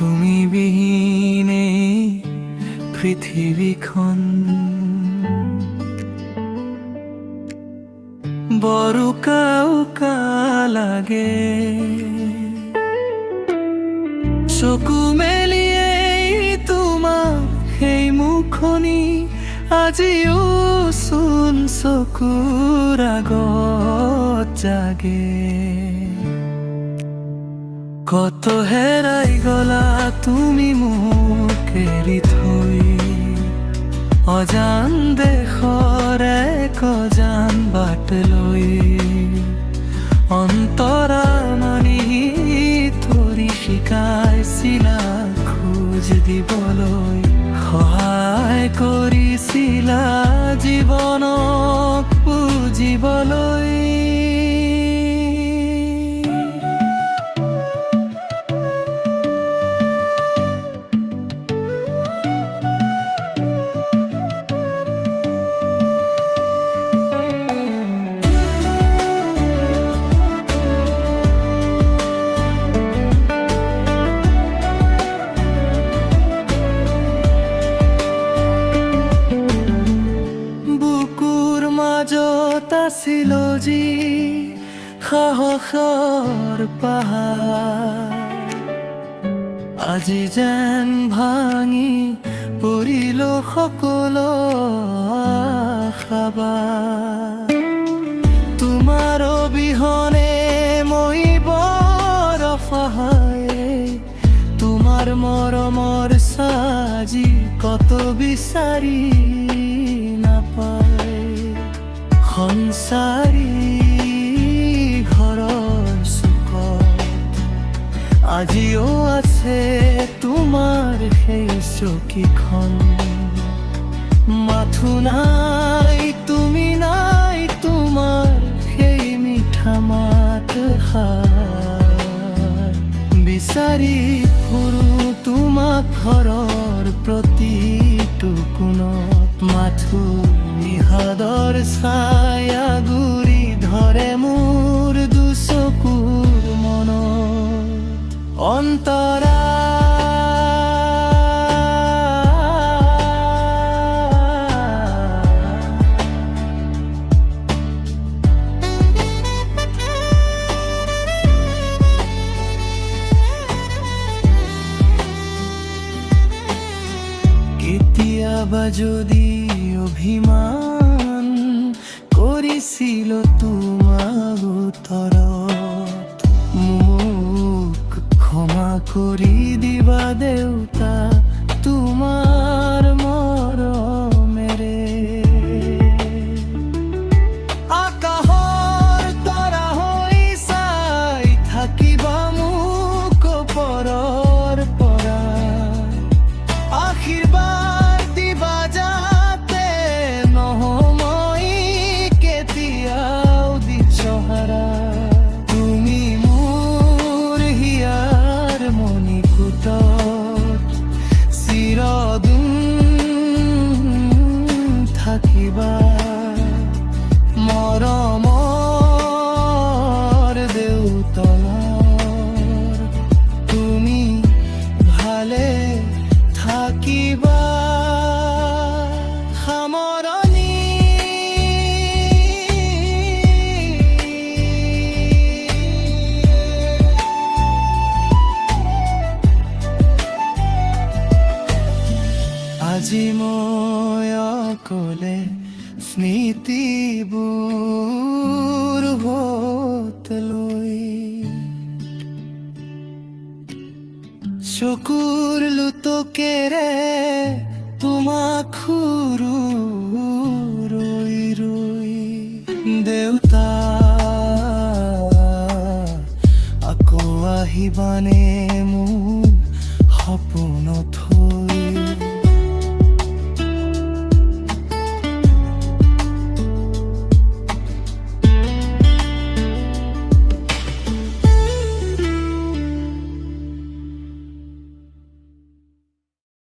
তুমি বিহীনে পৃথিৱীখন বৰ উকা উকা লাগে। চকু মেলিয়েই তোমাৰ সেই মুখনি আজিও চোন চকুৰ আগত জাগে। কত হেৰাই গলা তুমি মোক এৰি থৈ, অজান দেশৰ এক অজান বাট লৈ। অন্তৰা মানি ধৰি শিকাইছিলা খোজ দিবলৈ, সহায় কৰিছিলা জীৱনক বুজিবলৈ। আছিল যি সাহসৰ পাহাৰ, আজি যেন ভাঙি পৰিল সকলো আশাবাদ। তোমাৰ অবিহনে মই বৰ অসহায়, তোমাৰ মৰমৰ সাজি কত বিচাৰি নাপায়। সংসাৰী ঘৰৰ চুকত আজিও আছে তোমাৰ সেই চকীখন। মাথো নাই তুমি নাই তোমাৰ সেই মিঠা মাত সাৰ, বিচাৰি ফুৰো তোমাক ঘৰৰ প্ৰতিটো কোণত। মাথো নিহাদৰ ছায়া গুৰি ধৰে মোৰ দুচকুৰ মনত। অন্তৰা কেতিয়াবা যদি অভিমান কৰিছিল তোমাৰ উত্তৰত, মোক ক্ষমা কৰি দিবা দেউতা তোমাৰ মৰমেৰে। আকাশৰ তৰা হৈ চাই থাকিবা মোক ওপৰৰ পৰা, আশীৰ্বাদ দিবা যাতে নহমই কেতিয়াও দিশহাৰা। তুমি মোৰ হিয়াৰ মণিকূটত চিৰদিন থাকিবা, মৰমৰ দেউতলাৰ তুমি ভালে থাকিবা। সামৰণি আজি মই অকলে স্মৃতিবোৰ হাতত লৈ, চকুৰ লোতকেৰে তোমাক খুৰো ৰৈ ৰৈ। দেউতা আকৌ আহিবানে